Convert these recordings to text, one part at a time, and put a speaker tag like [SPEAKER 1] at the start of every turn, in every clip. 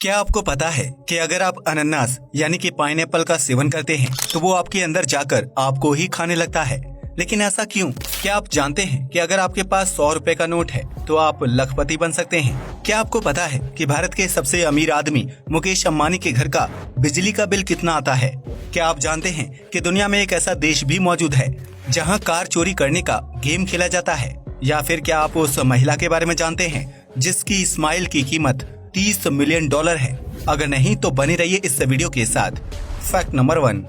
[SPEAKER 1] क्या आपको पता है कि अगर आप अनानास यानी कि पाइनएप्पल का सेवन करते हैं तो वो आपके अंदर जाकर आपको ही खाने लगता है। लेकिन ऐसा क्यों? क्या आप जानते हैं कि अगर आपके पास 100 रुपए का नोट है तो आप लखपति बन सकते हैं? क्या आपको पता है कि भारत के सबसे अमीर आदमी मुकेश अंबानी के घर का बिजली का बिल कितना आता है? क्या आप जानते हैं कि दुनिया में एक ऐसा देश भी मौजूद है जहाँ कार चोरी करने का गेम खेला जाता है? या फिर क्या आप उस महिला के बारे में जानते हैं जिसकी स्माइल की कीमत $30 मिलियन है? अगर नहीं तो बने रहिए इस वीडियो के साथ। फैक्ट नंबर 1,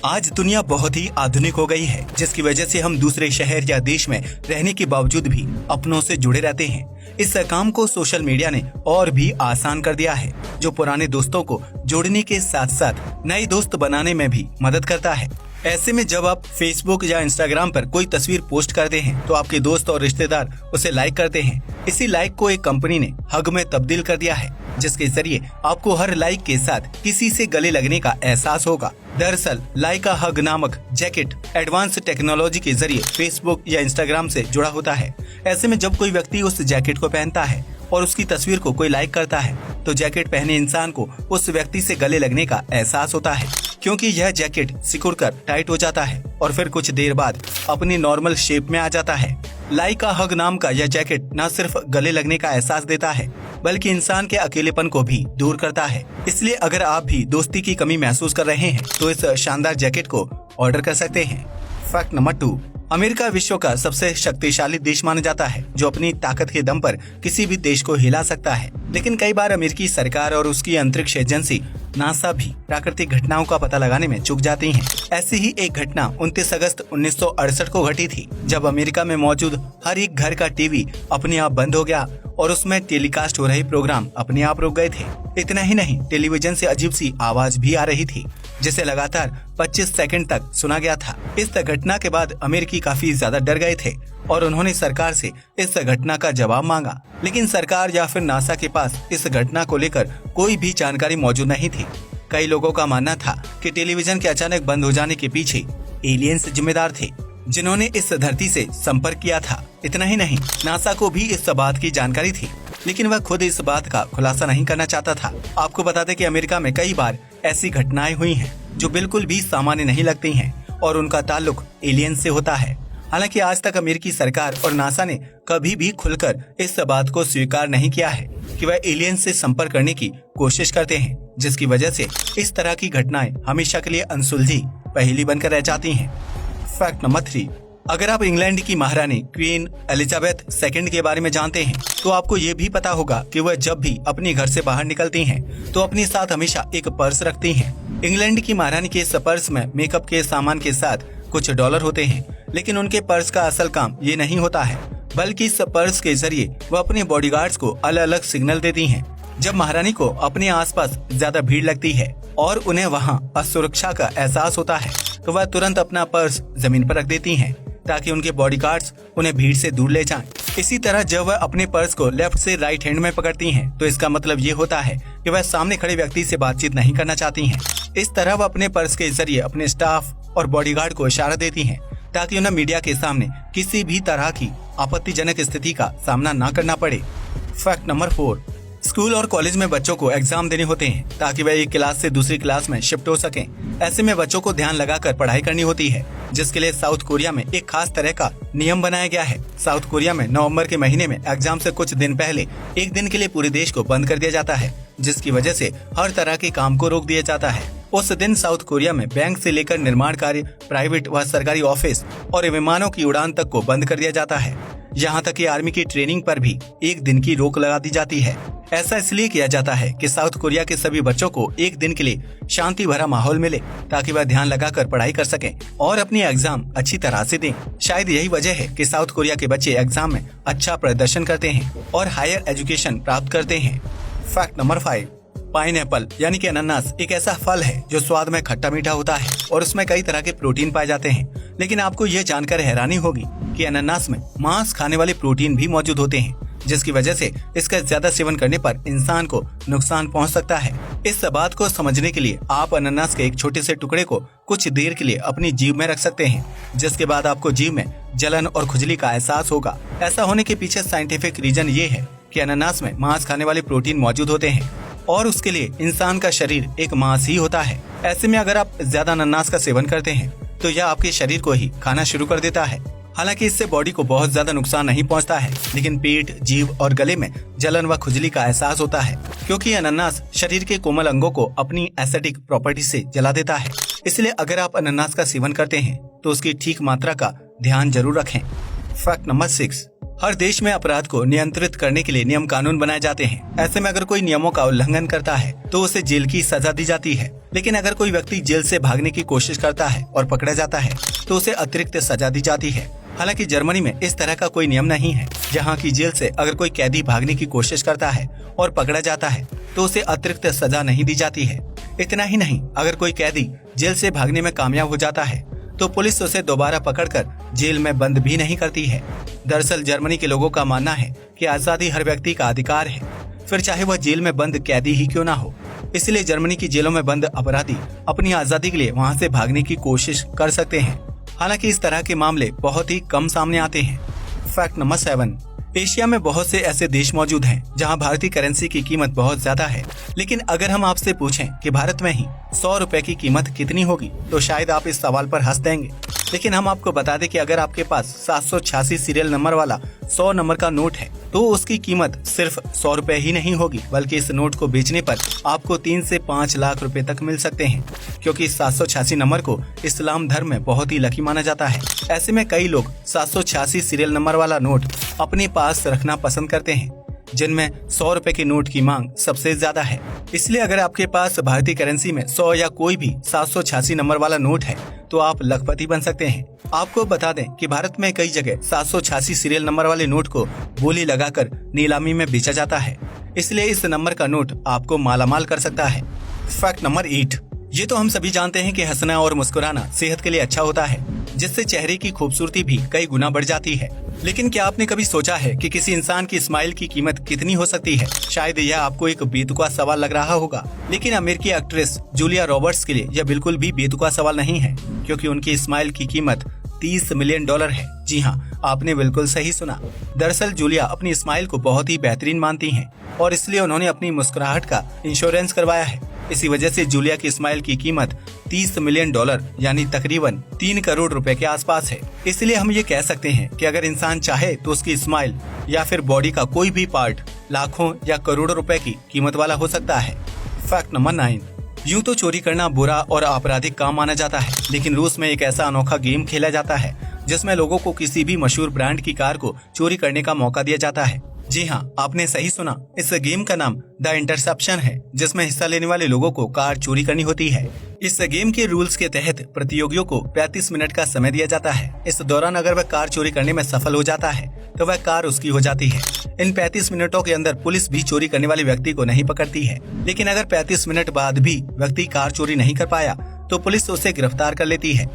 [SPEAKER 1] आज दुनिया बहुत ही आधुनिक हो गई है, जिसकी वजह से हम दूसरे शहर या देश में रहने के बावजूद भी अपनों से जुड़े रहते हैं। इस काम को सोशल मीडिया ने और भी आसान कर दिया है, जो पुराने दोस्तों को जोड़ने के साथ साथ नए दोस्त बनाने में भी मदद करता है। ऐसे में जब आप फेसबुक या इंस्टाग्राम पर कोई तस्वीर पोस्ट करते हैं तो आपके दोस्त और रिश्तेदार उसे लाइक करते हैं। इसी लाइक को एक कंपनी ने हग में तब्दील कर दिया है, जिसके जरिए आपको हर लाइक के साथ किसी से गले लगने का एहसास होगा। दरअसल लाइका हग नामक जैकेट एडवांस टेक्नोलॉजी के जरिए फेसबुक या इंस्टाग्राम से जुड़ा होता है। ऐसे में जब कोई व्यक्ति उस जैकेट को पहनता है और उसकी तस्वीर को कोई लाइक करता है तो जैकेट पहने इंसान को उस व्यक्ति से गले लगने का एहसास होता है, क्योंकि यह जैकेट सिकुड़कर टाइट हो जाता है और फिर कुछ देर बाद अपनी नॉर्मल शेप में आ जाता है। लाइका हग नाम का यह जैकेट न सिर्फ गले लगने का एहसास देता है बल्कि इंसान के अकेलेपन को भी दूर करता है। इसलिए अगर आप भी दोस्ती की कमी महसूस कर रहे हैं तो इस शानदार जैकेट को ऑर्डर कर सकते हैं। फैक्ट नंबर 2, अमेरिका विश्व का सबसे शक्तिशाली देश माना जाता है, जो अपनी ताकत के दम पर किसी भी देश को हिला सकता है। लेकिन कई बार अमेरिकी सरकार और उसकी अंतरिक्ष एजेंसी नासा भी प्राकृतिक घटनाओं का पता लगाने में चूक जाती हैं। ऐसी ही एक घटना 29 अगस्त 1968 को घटी थी, जब अमेरिका में मौजूद हर एक घर का टीवी अपने आप बंद हो गया और उसमें टेलीकास्ट हो रहे प्रोग्राम अपने आप रुक गए थे। इतना ही नहीं, टेलीविजन से अजीब सी आवाज भी आ रही थी, जिसे लगातार 25 सेकंड तक सुना गया था। इस घटना के बाद अमेरिकी काफी ज्यादा डर गए थे और उन्होंने सरकार से इस घटना का जवाब मांगा। लेकिन सरकार या फिर नासा के पास इस घटना को लेकर कोई भी जानकारी मौजूद नहीं थी। कई लोगों का मानना था कि टेलीविजन के अचानक बंद हो जाने के पीछे एलियंस जिम्मेदार थे, जिन्होंने इस धरती से संपर्क किया था। इतना ही नहीं, नासा को भी इस बात की जानकारी थी, लेकिन वह खुद इस बात का खुलासा नहीं करना चाहता था। आपको बता दें कि अमेरिका में कई बार ऐसी घटनाएं हुई हैं जो बिल्कुल भी सामान्य नहीं लगती हैं और उनका ताल्लुक एलियंस से होता है। हालांकि आज तक अमेरिकी सरकार और नासा ने कभी भी खुलकर इस बात को स्वीकार नहीं किया है कि वह एलियंस से संपर्क करने की कोशिश करते हैं, जिसकी वजह से इस तरह की घटनाएं हमेशा के लिए अनसुलझी पहेली बनकर रह जाती हैं। फैक्ट नंबर 3, अगर आप इंग्लैंड की महारानी क्वीन एलिजाबेथ II के बारे में जानते हैं तो आपको ये भी पता होगा कि वह जब भी अपने घर से बाहर निकलती हैं तो अपने साथ हमेशा एक पर्स रखती हैं। इंग्लैंड की महारानी के इस पर्स में मेकअप के सामान के साथ कुछ डॉलर होते हैं, लेकिन उनके पर्स का असल काम ये नहीं होता है, बल्कि इस पर्स के जरिए वह अपने बॉडीगार्ड्स को अलग अलग सिग्नल देती हैं। जब महारानी को अपने आसपास ज्यादा भीड़ लगती है और उन्हें वहां असुरक्षा का एहसास होता है तो वह तुरंत अपना पर्स जमीन पर रख देती हैं, ताकि उनके बॉडीगार्ड्स उन्हें भीड़ से दूर ले जाएं। इसी तरह जब वह अपने पर्स को लेफ्ट से राइट हैंड में पकड़ती हैं तो इसका मतलब ये होता है कि वह सामने खड़े व्यक्ति से बातचीत नहीं करना चाहती हैं। इस तरह वह अपने पर्स के जरिए अपने स्टाफ और बॉडीगार्ड को इशारा देती हैं ताकि उन्हें मीडिया के सामने किसी भी तरह की आपत्तिजनक स्थिति का सामना न करना पड़े। फैक्ट नंबर 4, स्कूल और कॉलेज में बच्चों को एग्जाम देने होते हैं ताकि वह एक क्लास से दूसरी क्लास में शिफ्ट हो सकें। ऐसे में बच्चों को ध्यान लगाकर पढ़ाई करनी होती है, जिसके लिए साउथ कोरिया में एक खास तरह का नियम बनाया गया है। साउथ कोरिया में नवंबर के महीने में एग्जाम से कुछ दिन पहले एक दिन के लिए पूरे देश को बंद कर दिया जाता है, जिसकी वजह से हर तरह के काम को रोक दिया जाता है। उस दिन साउथ कोरिया में बैंक से लेकर निर्माण कार्य, प्राइवेट व सरकारी ऑफिस और विमानों की उड़ान तक को बंद कर दिया जाता है। यहाँ तक कि आर्मी की ट्रेनिंग पर भी एक दिन की रोक लगा दी जाती है। ऐसा इसलिए किया जाता है कि साउथ कोरिया के सभी बच्चों को एक दिन के लिए शांति भरा माहौल मिले, ताकि वह ध्यान लगाकर पढ़ाई कर सकें और अपनी एग्जाम अच्छी तरह से दें। शायद यही वजह है कि साउथ कोरिया के बच्चे एग्जाम में अच्छा प्रदर्शन करते हैं और हायर एजुकेशन प्राप्त करते हैं। फैक्ट नंबर 5, पाइनएप्पल यानी कि अनानास एक ऐसा फल है जो स्वाद में खट्टा मीठा होता है और उसमें कई तरह के प्रोटीन पाए जाते हैं। लेकिन आपको यह जानकर हैरानी होगी कि अनानास में मांस खाने वाले प्रोटीन भी मौजूद होते हैं, जिसकी वजह से इसका ज्यादा सेवन करने पर इंसान को नुकसान पहुंच सकता है। इस बात को समझने के लिए आप अनानास के एक छोटे से टुकड़े को कुछ देर के लिए अपनी जीभ में रख सकते हैं, जिसके बाद आपको जीभ में जलन और खुजली का एहसास होगा। ऐसा होने के पीछे साइंटिफिक रीजन ये है कि अनानास में मांस खाने वाले प्रोटीन मौजूद होते हैं और उसके लिए इंसान का शरीर एक मांस ही होता है। ऐसे में अगर आप ज्यादा अनानास का सेवन करते हैं तो यह आपके शरीर को ही खाना शुरू कर देता है। हालांकि इससे बॉडी को बहुत ज्यादा नुकसान नहीं पहुंचता है, लेकिन पेट, जीभ और गले में जलन व खुजली का एहसास होता है, क्योंकि अनानास शरीर के कोमल अंगों को अपनी एसिडिक प्रॉपर्टी से जला देता है। इसलिए अगर आप अनानास का सेवन करते हैं तो उसकी ठीक मात्रा का ध्यान जरूर रखें। फैक्ट नंबर 6, हर देश में अपराध को नियंत्रित करने के लिए नियम कानून बनाए जाते हैं। ऐसे में अगर कोई नियमों का उल्लंघन करता है तो उसे जेल की सजा दी जाती है। लेकिन अगर कोई व्यक्ति जेल से भागने की कोशिश करता है और पकड़ा जाता है तो उसे अतिरिक्त सजा दी जाती है। हालांकि जर्मनी में इस तरह का कोई नियम नहीं है, जहां की जेल से अगर कोई कैदी भागने की कोशिश करता है और पकड़ा जाता है तो उसे अतिरिक्त सजा नहीं दी जाती है। इतना ही नहीं, अगर कोई कैदी जेल से भागने में कामयाब हो जाता है तो पुलिस उसे दोबारा पकड़कर जेल में बंद भी नहीं करती है। दरअसल जर्मनी के लोगों का मानना है कि आजादी हर व्यक्ति का अधिकार है, फिर चाहे वह जेल में बंद कैदी ही क्यों ना हो। इसलिए जर्मनी की जेलों में बंद अपराधी अपनी आजादी के लिए वहां से भागने की कोशिश कर सकते हैं। हालांकि इस तरह के मामले बहुत ही कम सामने आते हैं। फैक्ट नंबर 7, एशिया में बहुत से ऐसे देश मौजूद हैं जहां भारतीय करेंसी की कीमत बहुत ज्यादा है। लेकिन अगर हम आपसे पूछें कि भारत में ही 100 रुपए की कीमत कितनी होगी तो शायद आप इस सवाल पर हंस देंगे। लेकिन हम आपको बता दें कि अगर आपके पास 786 सीरियल नंबर वाला 100 नंबर का नोट है तो उसकी कीमत सिर्फ 100 रुपए ही नहीं होगी, बल्कि इस नोट को बेचने पर आपको 3 से 5 लाख रुपए तक मिल सकते हैं, क्योंकि 786 नंबर को इस्लाम धर्म में बहुत ही लकी माना जाता है। ऐसे में कई लोग 786 सीरियल नंबर वाला नोट अपने पास रखना पसंद करते हैं, जिनमें 100 रुपए के नोट की मांग सबसे ज्यादा है। इसलिए अगर आपके पास भारतीय करेंसी में 100 या कोई भी 786 नंबर वाला नोट है तो आप लखपति बन सकते हैं। आपको बता दें कि भारत में कई जगह 786 सीरियल नंबर वाले नोट को बोली लगाकर नीलामी में बेचा जाता है। इसलिए इस नंबर का नोट आपको मालामाल कर सकता है। फैक्ट नंबर 8, ये तो हम सभी जानते हैं कि हंसना और मुस्कुराना सेहत के लिए अच्छा होता है, जिससे चेहरे की खूबसूरती भी कई गुना बढ़ जाती है। लेकिन क्या आपने कभी सोचा है कि किसी इंसान की स्माइल की कीमत कितनी हो सकती है? शायद यह आपको एक बेतुका सवाल लग रहा होगा, लेकिन अमेरिकी एक्ट्रेस जूलिया रॉबर्ट्स के लिए यह बिल्कुल भी बेतुका सवाल नहीं है, क्योंकि उनकी स्माइल की कीमत $30 मिलियन है। जी हाँ, आपने बिल्कुल सही सुना। दरअसल जूलिया अपनी स्माइल को बहुत ही बेहतरीन मानती हैं और इसलिए उन्होंने अपनी मुस्कुराहट का इंश्योरेंस करवाया है। इसी वजह से जूलिया की स्माइल की कीमत $30 मिलियन यानी तकरीबन 3 करोड़ रुपए के आसपास है। इसलिए हम ये कह सकते हैं कि अगर इंसान चाहे तो उसकी स्माइल या फिर बॉडी का कोई भी पार्ट लाखों या करोड़ों रुपए की कीमत वाला हो सकता है। फैक्ट नंबर 9, यूं तो चोरी करना बुरा और आपराधिक काम माना जाता है, लेकिन रूस में एक ऐसा अनोखा गेम खेला जाता है जिसमें लोगों को किसी भी मशहूर ब्रांड की कार को चोरी करने का मौका दिया जाता है। जी हाँ, आपने सही सुना। इस गेम का नाम द इंटरसेप्शन है, जिसमें हिस्सा लेने वाले लोगों को कार चोरी करनी होती है। इस गेम के रूल्स के तहत प्रतियोगियों को 35 मिनट का समय दिया जाता है। इस दौरान अगर वह कार चोरी करने में सफल हो जाता है तो वह कार उसकी हो जाती है। इन 35 मिनटों के अंदर पुलिस भी चोरी करने वाले व्यक्ति को नहीं पकड़ती है, लेकिन अगर 35 मिनट बाद भी व्यक्ति कार चोरी नहीं कर पाया तो पुलिस उसे गिरफ्तार कर लेती है।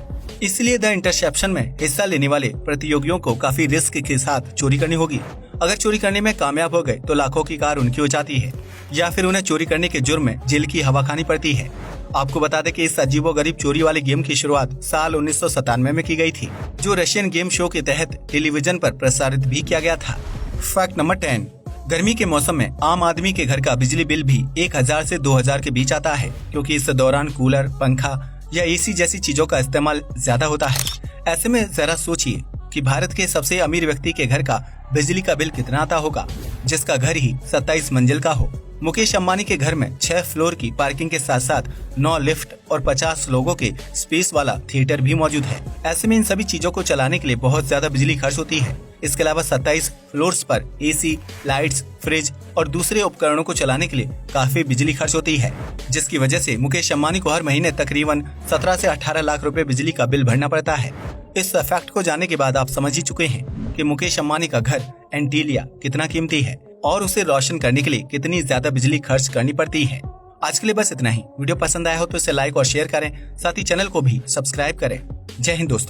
[SPEAKER 1] इसलिए द इंटरसेप्शन में हिस्सा लेने वाले प्रतियोगियों को काफी रिस्क के साथ चोरी करनी होगी। अगर चोरी करने में कामयाब हो गए तो लाखों की कार उनकी हो जाती है, या फिर उन्हें चोरी करने के जुर्म में जेल की हवा खानी पड़ती है। आपको बता दें कि इस अजीबोगरीब चोरी वाले गेम की शुरुआत साल 1997 में की गई थी, जो रशियन गेम शो के तहत टेलीविजन पर प्रसारित भी किया गया था। फैक्ट नंबर 10, गर्मी के मौसम में आम आदमी के घर का बिजली बिल भी 1000 से 2000 के बीच आता है, क्योंकि इस दौरान कूलर, पंखा या एसी जैसी चीजों का इस्तेमाल ज्यादा होता है। ऐसे में जरा सोचिए कि भारत के सबसे अमीर व्यक्ति के घर का बिजली का बिल कितना आता होगा, जिसका घर ही 27 मंजिल का हो। मुकेश अंबानी के घर में 6 फ्लोर की पार्किंग के साथ साथ 9 लिफ्ट और 50 लोगों के स्पेस वाला थिएटर भी मौजूद है। ऐसे में इन सभी चीजों को चलाने के लिए बहुत ज्यादा बिजली खर्च होती है। इसके अलावा 27 फ्लोर्स पर एसी, लाइट्स, फ्रिज और दूसरे उपकरणों को चलाने के लिए काफी बिजली खर्च होती है, जिसकी वजह से मुकेश अंबानी को हर महीने तकरीबन 17 से 18 लाख रुपए बिजली का बिल भरना पड़ता है। इस फैक्ट को जानने के बाद आप समझ ही चुके हैं कि मुकेश अंबानी का घर एंटीलिया कितना कीमती है और उसे रोशन करने के लिए कितनी ज्यादा बिजली खर्च करनी पड़ती है। आज के लिए बस इतना ही। वीडियो पसंद आया हो तो इसे लाइक और शेयर करें, साथ ही चैनल को भी सब्सक्राइब करें। जय हिंद दोस्तों।